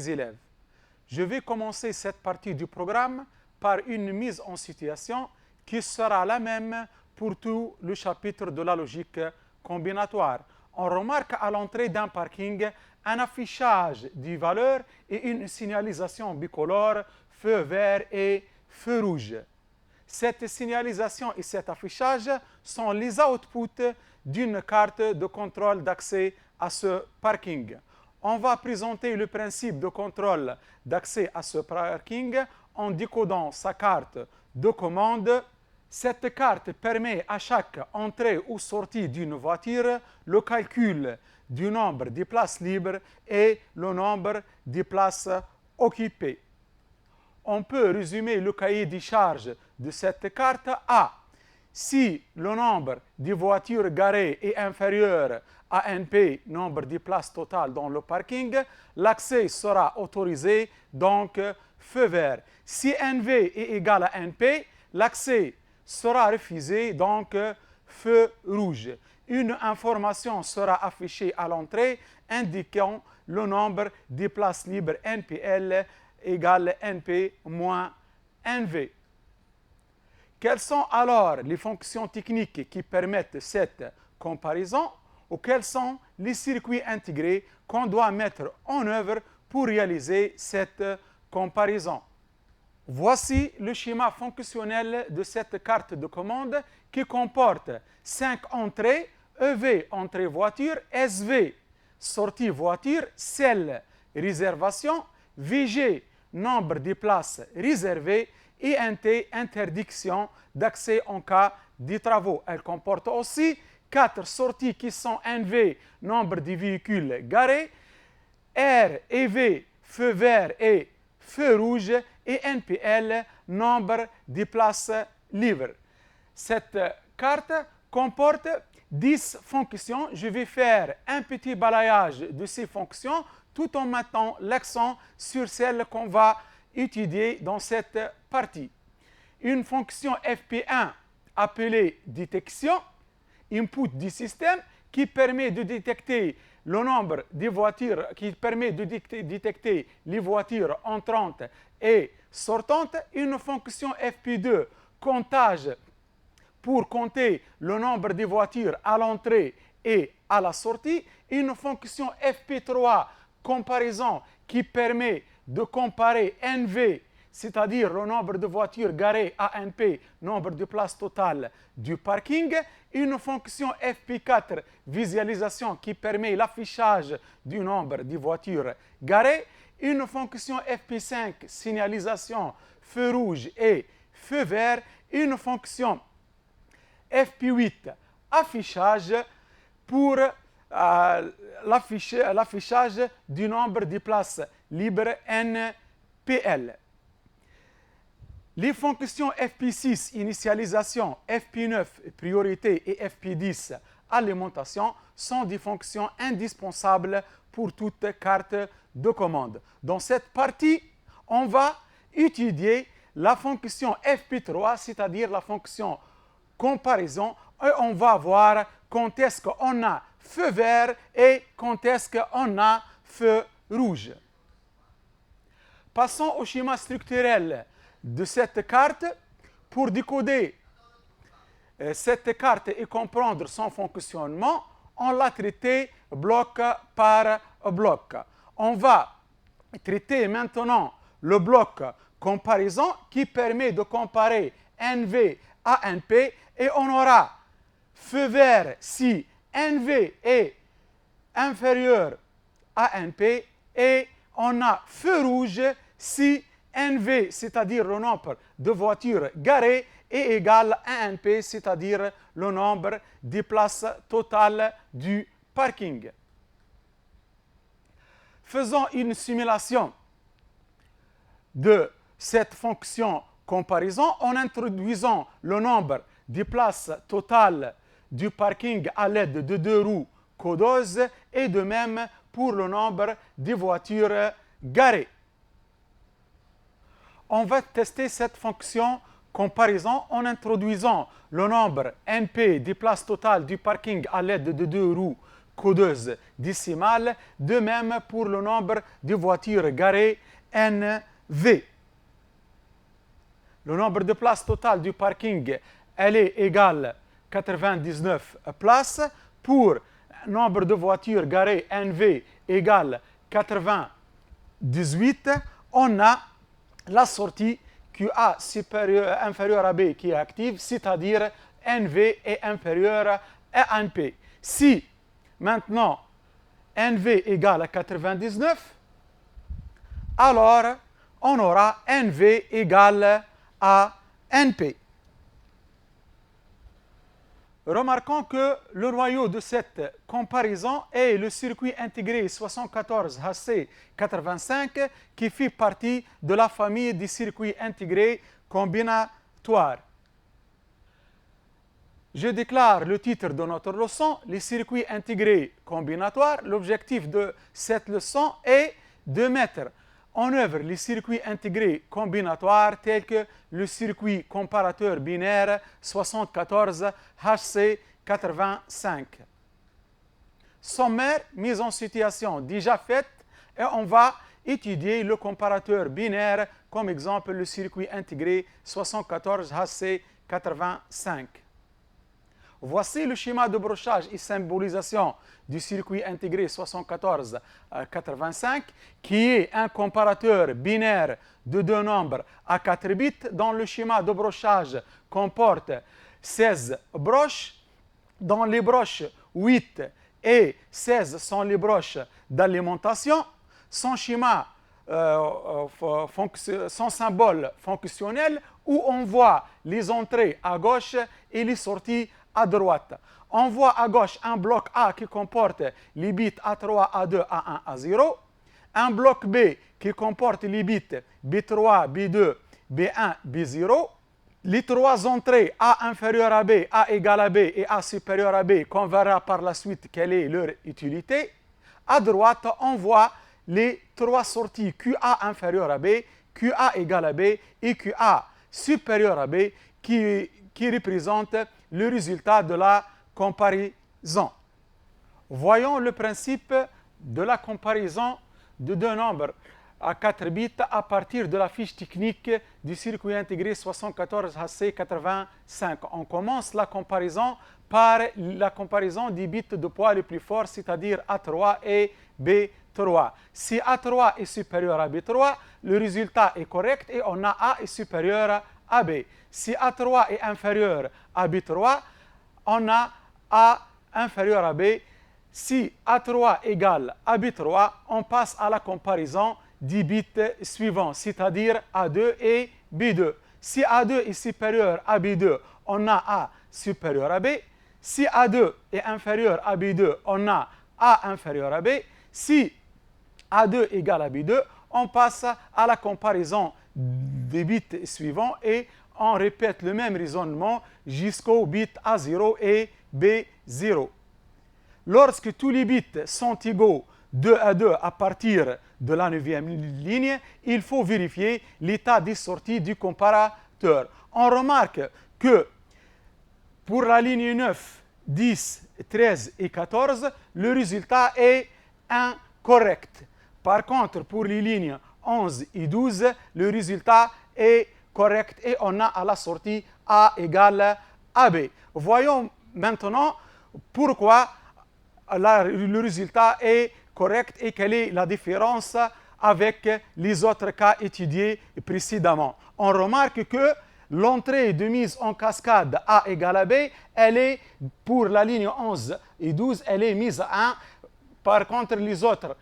des élèves. Je vais commencer cette partie du programme par une mise en situation qui sera la même pour tout le chapitre de la logique combinatoire. On remarque à l'entrée d'un parking un affichage des valeurs et une signalisation bicolore, feu vert et feu rouge. Cette signalisation et cet affichage sont les outputs d'une carte de contrôle d'accès à ce parking. On va présenter le principe de contrôle d'accès à ce parking en décodant sa carte de commande. Cette carte permet à chaque entrée ou sortie d'une voiture le calcul du nombre de places libres et le nombre de places occupées. On peut résumer le cahier des charges de cette carte à si le nombre de voitures garées est inférieur à NP, nombre de places totales dans le parking, l'accès sera autorisé, donc feu vert. Si NV est égal à NP, l'accès sera refusé, donc feu rouge. Une information sera affichée à l'entrée indiquant le nombre de places libres NPL égale NP moins NV. Quelles sont alors les fonctions techniques qui permettent cette comparaison ou quels sont les circuits intégrés qu'on doit mettre en œuvre pour réaliser cette comparaison? Voici le schéma fonctionnel de cette carte de commande qui comporte 5 entrées, EV, entrée voiture, SV, sortie voiture, CEL, réservation, VG, nombre de places réservées, et INT, interdiction d'accès en cas de travaux. Elle comporte aussi 4 sorties qui sont NV, nombre de véhicules garés, R et V, feu vert et feu rouge, et NPL, nombre de places libres. Cette carte comporte 10 fonctions. Je vais faire un petit balayage de ces fonctions tout en mettant l'accent sur celles qu'on va étudier dans cette partie. Une fonction FP1 appelée détection, input du système, qui permet de détecter le nombre de voitures, qui permet de détecter les voitures entrantes et sortantes. Une fonction FP2, comptage, pour compter le nombre de voitures à l'entrée et à la sortie. Une fonction FP3, comparaison, qui permet de comparer NV, c'est-à-dire le nombre de voitures garées à NP, nombre de places totales du parking. Une fonction FP4, visualisation, qui permet l'affichage du nombre de voitures garées. Une fonction FP5, signalisation, feu rouge et feu vert. Une fonction FP8, affichage, pour l'affichage du nombre de places libres NPL. Les fonctions FP6, initialisation, FP9, priorité, et FP10, alimentation, sont des fonctions indispensables pour toute carte de commande. Dans cette partie, on va étudier la fonction FP3, c'est-à-dire la fonction comparaison, et on va voir quand est-ce qu'on a feu vert et quand est-ce qu'on a feu rouge. Passons au schéma structurel de cette carte. Pour décoder cette carte et comprendre son fonctionnement, on l'a traité bloc par bloc. On va traiter maintenant le bloc comparaison qui permet de comparer NV à NP, et on aura feu vert si NV est inférieur à NP, et on a feu rouge si NV, c'est-à-dire le nombre de voitures garées, est égal à NP, c'est-à-dire le nombre de places totales du parking. Faisons une simulation de cette fonction comparaison en introduisant le nombre de places totales du parking à l'aide de 2 roues codeuses, et de même pour le nombre de voitures garées. On va tester cette fonction comparaison en introduisant le nombre NP des places totales du parking à l'aide de 2 roues codeuse décimale. De même pour le nombre de voitures garées NV. Le nombre de places totales du parking, elle est égale 99 places. Pour nombre de voitures garées NV égale 98, on a la sortie QA inférieure à B qui est active, c'est-à-dire NV est inférieur à NP. Si maintenant NV égale à 99, alors on aura NV égale à NP. Remarquons que le noyau de cette comparaison est le circuit intégré 74HC85 qui fait partie de la famille des circuits intégrés combinatoires. Je déclare le titre de notre leçon, les circuits intégrés combinatoires. L'objectif de cette leçon est de mettre en œuvre les circuits intégrés combinatoires tels que le circuit comparateur binaire 74HC85. Sommaire, mise en situation déjà faite, et on va étudier le comparateur binaire, comme exemple le circuit intégré 74HC85. Voici le schéma de brochage et symbolisation du circuit intégré 7485, qui est un comparateur binaire de deux nombres à 4 bits, dont le schéma de brochage comporte 16 broches. Dans les broches 8 et 16 sont les broches d'alimentation. Son schéma, son symbole fonctionnel, où on voit les entrées à gauche et les sorties à droite. On voit à gauche un bloc A qui comporte les bits A3, A2, A1, A0. Un bloc B qui comporte les bits B3, B2, B1, B0. Les trois entrées A inférieur à B, A égale à B et A supérieur à B, qu'on verra par la suite quelle est leur utilité. À droite, on voit les trois sorties QA inférieur à B, QA égale à B et QA supérieur à B qui représentent le résultat de la comparaison. Voyons le principe de la comparaison de deux nombres à 4 bits à partir de la fiche technique du circuit intégré 74HC85. On commence la comparaison par la comparaison des bits de poids les plus forts, c'est-à-dire A3 et B3. Si A3 est supérieur à B3, le résultat est correct et on a A est supérieur à B. Si A3 est inférieur à B3, on a A inférieur à B. Si A3 égale à B3, on passe à la comparaison des bits suivants, c'est-à-dire A2 et B2. Si A2 est supérieur à B2, on a A supérieur à B. Si A2 est inférieur à B2, on a A inférieur à B. Si A2 égale à B2, on passe à la comparaison des bits suivants et on répète le même raisonnement jusqu'au bit A0 et B0. Lorsque tous les bits sont égaux 2 à 2 à partir de la 9e ligne, il faut vérifier l'état des sorties du comparateur. On remarque que pour la ligne 9, 10, 13 et 14, le résultat est incorrect. Par contre, pour les lignes 11 et 12, le résultat est correct et on a à la sortie A égale à B. Voyons maintenant pourquoi le résultat est correct et quelle est la différence avec les autres cas étudiés précédemment. On remarque que l'entrée de mise en cascade A égale à B, elle est pour la ligne 11 et 12, elle est mise à 1. Par contre, les autres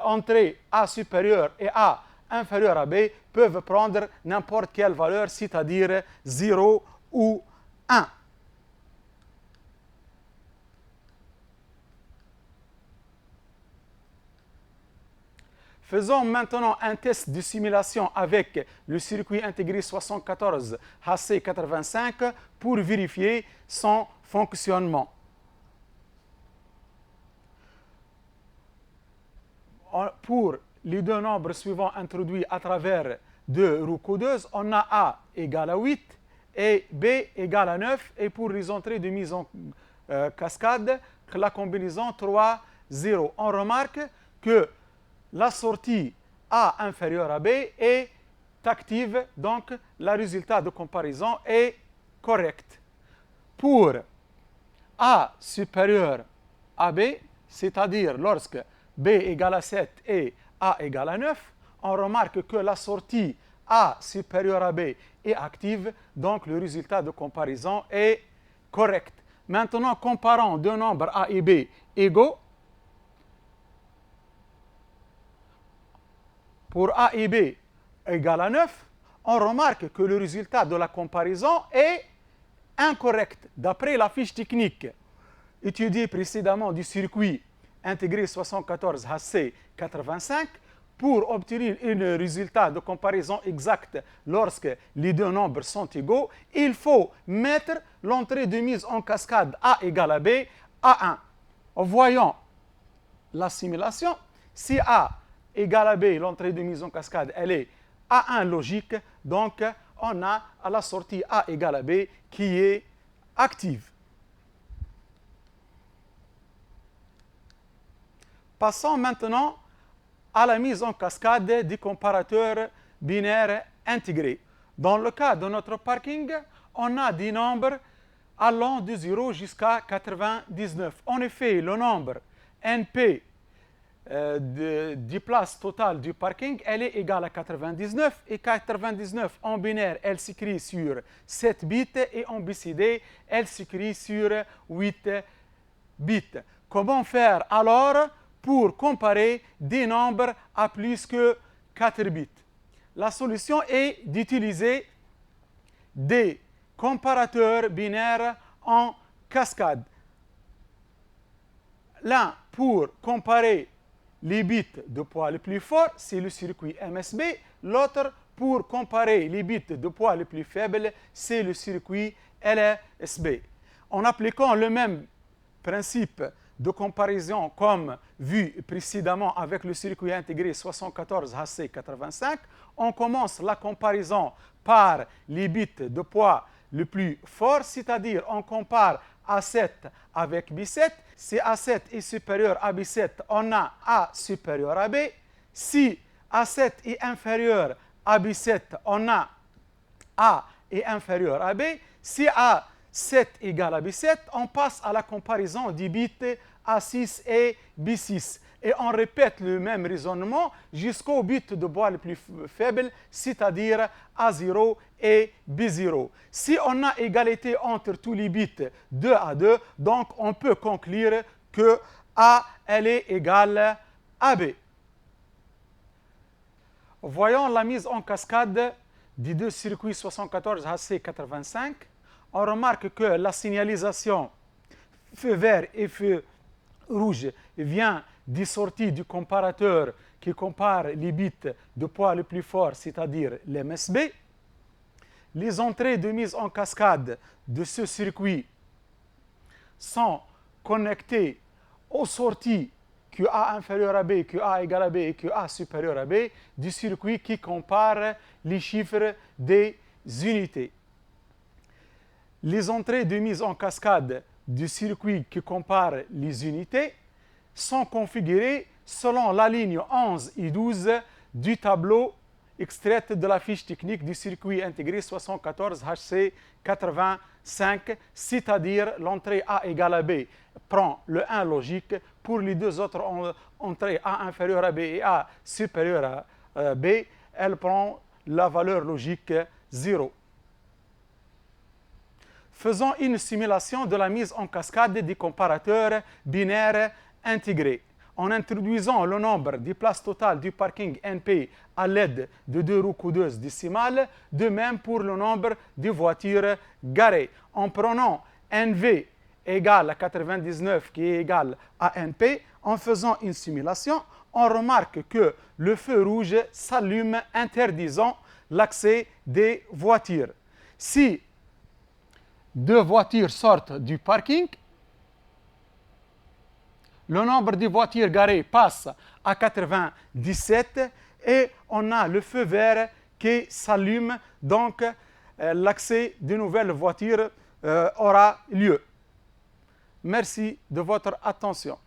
entrées A supérieure et A inférieure à B peuvent prendre n'importe quelle valeur, c'est-à-dire 0 ou 1. Faisons maintenant un test de simulation avec le circuit intégré 74HC85 pour vérifier son fonctionnement. Pour les deux nombres suivants introduits à travers deux roues codeuses, on a A égale à 8 et B égale à 9. Et pour les entrées de mise en cascade, la combinaison 3, 0. On remarque que la sortie A inférieure à B est active, donc le résultat de comparaison est correct. Pour A supérieur à B, c'est-à-dire lorsque B égale à 7 et A égale à 9, on remarque que la sortie A supérieure à B est active, donc le résultat de comparaison est correct. Maintenant, comparons deux nombres A et B égaux. Pour A et B égale à 9, on remarque que le résultat de la comparaison est incorrect d'après la fiche technique étudiée précédemment du circuit intégré 74 HC85. Pour obtenir un résultat de comparaison exact lorsque les deux nombres sont égaux, il faut mettre l'entrée de mise en cascade A égale à B à 1. Voyons la simulation. Si A égale à B, l'entrée de mise en cascade, elle est A1 logique, donc on a à la sortie A égale à B qui est active. Passons maintenant à la mise en cascade des comparateurs binaires intégrés. Dans le cas de notre parking, on a des nombres allant de 0 jusqu'à 99. En effet, le nombre NP du place totale du parking, elle est égale à 99. Et 99 en binaire, elle s'écrit sur 7 bits et en BCD, elle s'écrit sur 8 bits. Comment faire alors pour comparer des nombres à plus que 4 bits? La solution est d'utiliser des comparateurs binaires en cascade. L'un pour comparer les bits de poids le plus fort, c'est le circuit MSB. L'autre pour comparer les bits de poids le plus faible, c'est le circuit LSB. En appliquant le même principe de comparaison comme vu précédemment avec le circuit intégré 74 HC85, on commence la comparaison par les bits de poids le plus fort, c'est-à-dire on compare A7 avec B7. Si A7 est supérieur à B7, on a A supérieur à B. Si A7 est inférieur à B7, on a A est inférieur à B. Si A7 égale à B7, on passe à la comparaison des bits A6 et B6. Et on répète le même raisonnement jusqu'au bit de poids le plus faible, c'est-à-dire A0 et B0. Si on a égalité entre tous les bits 2 à 2, donc on peut conclure que A elle est égale à B. Voyons la mise en cascade des deux circuits 74 HC85. On remarque que la signalisation feu vert et feu rouge vient des sorties du comparateur qui compare les bits de poids le plus fort, c'est-à-dire l'MSB. Les entrées de mise en cascade de ce circuit sont connectées aux sorties QA inférieur à B, QA égal à B et QA supérieur à B du circuit qui compare les chiffres des unités. Les entrées de mise en cascade du circuit qui compare les unités sont configurées selon la ligne 11 et 12 du tableau extraite de la fiche technique du circuit intégré 74 HC85, c'est-à-dire l'entrée A égale à B prend le 1 logique. Pour les deux autres entrées A inférieure à B et A supérieure à B, elle prend la valeur logique 0. Faisons une simulation de la mise en cascade des comparateurs binaires intégrés. En introduisant le nombre des places totales du parking NP à l'aide de deux roues coudeuses décimales, de même pour le nombre de voitures garées. En prenant NV égale à 99 qui est égal à NP, en faisant une simulation, on remarque que le feu rouge s'allume interdisant l'accès des voitures. Si deux voitures sortent du parking, le nombre de voitures garées passe à 97 et on a le feu vert qui s'allume, donc l'accès de nouvelles voitures aura lieu. Merci de votre attention.